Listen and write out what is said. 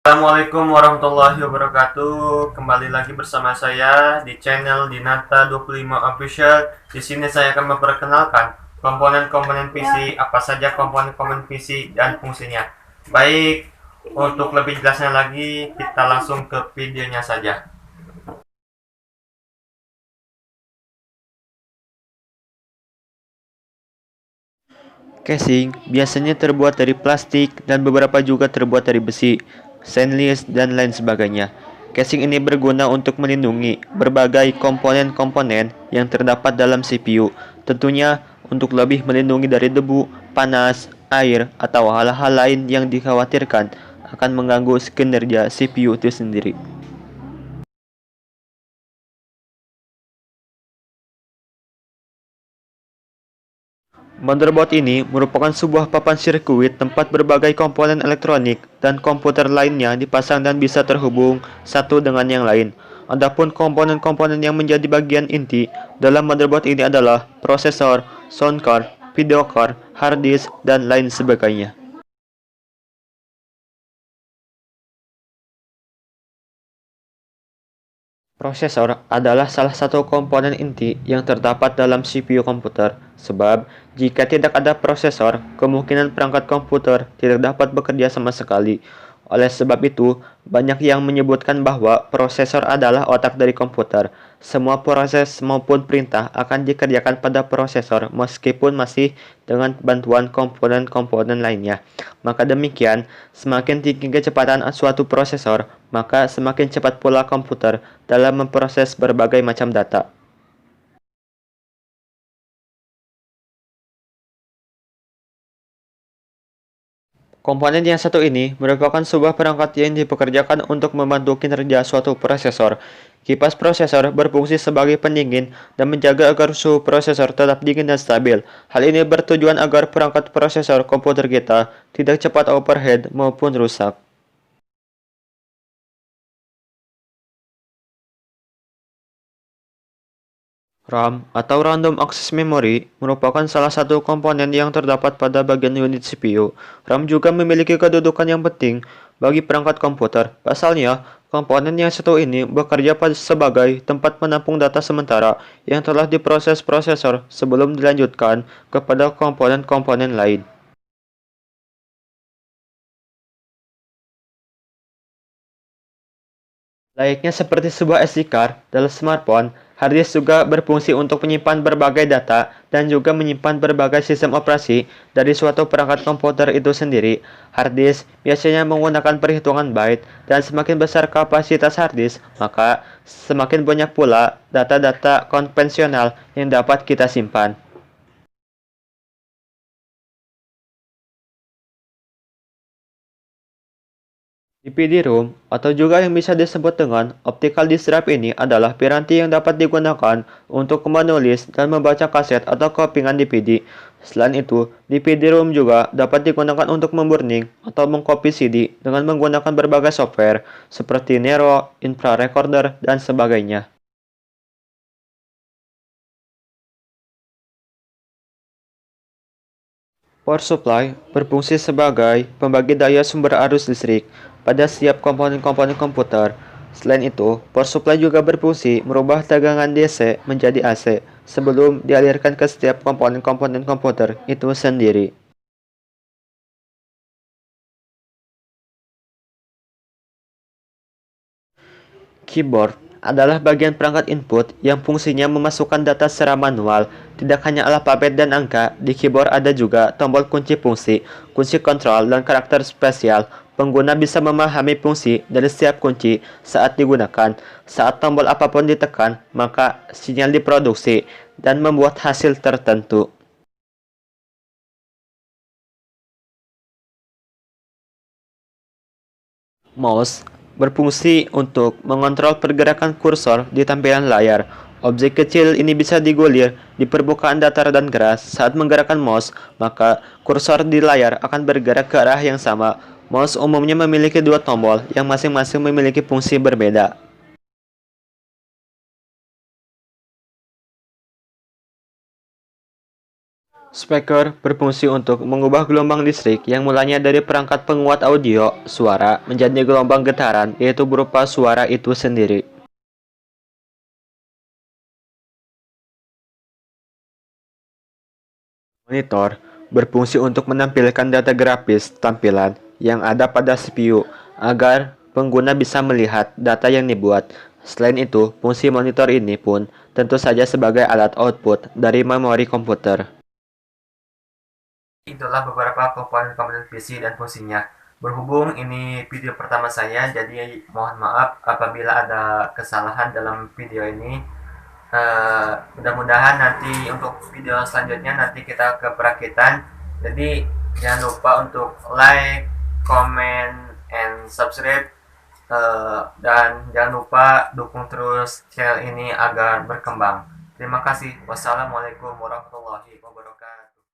Assalamualaikum warahmatullahi wabarakatuh. Kembali lagi bersama saya di channel Dinata 25 Official. Di sini saya akan memperkenalkan komponen-komponen PC, apa saja komponen-komponen PC dan fungsinya. Baik, untuk lebih jelasnya lagi, kita langsung ke videonya saja. Casing biasanya terbuat dari plastik dan beberapa juga terbuat dari besi, stainless, dan lain sebagainya. Casing ini berguna untuk melindungi berbagai komponen-komponen yang terdapat dalam CPU, tentunya untuk lebih melindungi dari debu, panas, air, atau hal-hal lain yang dikhawatirkan akan mengganggu kinerja CPU itu sendiri. Motherboard ini merupakan sebuah papan sirkuit tempat berbagai komponen elektronik dan komputer lainnya dipasang dan bisa terhubung satu dengan yang lain. Adapun komponen-komponen yang menjadi bagian inti dalam motherboard ini adalah prosesor, sound card, video card, hard disk, dan lain sebagainya. Prosesor adalah salah satu komponen inti yang terdapat dalam CPU komputer, sebab jika tidak ada prosesor, kemungkinan perangkat komputer tidak dapat bekerja sama sekali. Oleh sebab itu, banyak yang menyebutkan bahwa prosesor adalah otak dari komputer. Semua proses maupun perintah akan dikerjakan pada prosesor meskipun masih dengan bantuan komponen-komponen lainnya. Maka demikian, semakin tinggi kecepatan suatu prosesor, maka semakin cepat pula komputer dalam memproses berbagai macam data. Komponen yang satu ini merupakan sebuah perangkat yang dipekerjakan untuk membantu kinerja suatu prosesor. Kipas prosesor berfungsi sebagai pendingin dan menjaga agar suhu prosesor tetap dingin dan stabil. Hal ini bertujuan agar perangkat prosesor komputer kita tidak cepat overheat maupun rusak. RAM atau Random Access Memory merupakan salah satu komponen yang terdapat pada bagian unit CPU. RAM juga memiliki kedudukan yang penting bagi perangkat komputer. Pasalnya, komponen yang satu ini bekerja sebagai tempat menampung data sementara yang telah diproses prosesor sebelum dilanjutkan kepada komponen-komponen lain. Layaknya seperti sebuah SD card dalam smartphone, hard disk juga berfungsi untuk menyimpan berbagai data dan juga menyimpan berbagai sistem operasi dari suatu perangkat komputer itu sendiri. Hard disk biasanya menggunakan perhitungan byte dan semakin besar kapasitas hard disk, maka semakin banyak pula data-data konvensional yang dapat kita simpan. DVD-ROM atau juga yang bisa disebut dengan optical disk drive ini adalah piranti yang dapat digunakan untuk menulis dan membaca kaset atau kepingan DVD. Selain itu, DVD-ROM juga dapat digunakan untuk memburning atau mengcopy CD dengan menggunakan berbagai software seperti Nero, Infra Recorder, dan sebagainya. Power supply berfungsi sebagai pembagi daya sumber arus listrik pada setiap komponen-komponen komputer. Selain itu, power supply juga berfungsi merubah tegangan DC menjadi AC sebelum dialirkan ke setiap komponen-komponen komputer itu sendiri. Keyboard adalah bagian perangkat input yang fungsinya memasukkan data secara manual. Tidak hanya alfabet dan angka, di keyboard ada juga tombol kunci fungsi, kunci kontrol, dan karakter spesial. Pengguna bisa memahami fungsi dari setiap kunci saat digunakan. Saat tombol apapun ditekan, maka sinyal diproduksi dan membuat hasil tertentu. Mouse berfungsi untuk mengontrol pergerakan kursor di tampilan layar. Objek kecil ini bisa digulir di permukaan datar dan keras. Saat menggerakkan mouse, maka kursor di layar akan bergerak ke arah yang sama. Mouse umumnya memiliki dua tombol yang masing-masing memiliki fungsi berbeda. Speaker berfungsi untuk mengubah gelombang listrik yang mulanya dari perangkat penguat audio suara menjadi gelombang getaran, yaitu berupa suara itu sendiri. Monitor berfungsi untuk menampilkan data grafis tampilan yang ada pada CPU agar pengguna bisa melihat data yang dibuat. Selain itu, fungsi monitor ini pun tentu saja sebagai alat output dari memori komputer. Itulah beberapa komponen-komponen PC dan fungsinya. Berhubung ini video pertama saya, jadi mohon maaf apabila ada kesalahan dalam video ini. Mudah-mudahan nanti untuk video selanjutnya nanti kita ke perakitan. Jadi jangan lupa untuk like, comment, and subscribe. Dan jangan lupa dukung terus channel ini agar berkembang. Terima kasih. Wassalamualaikum warahmatullahi wabarakatuh.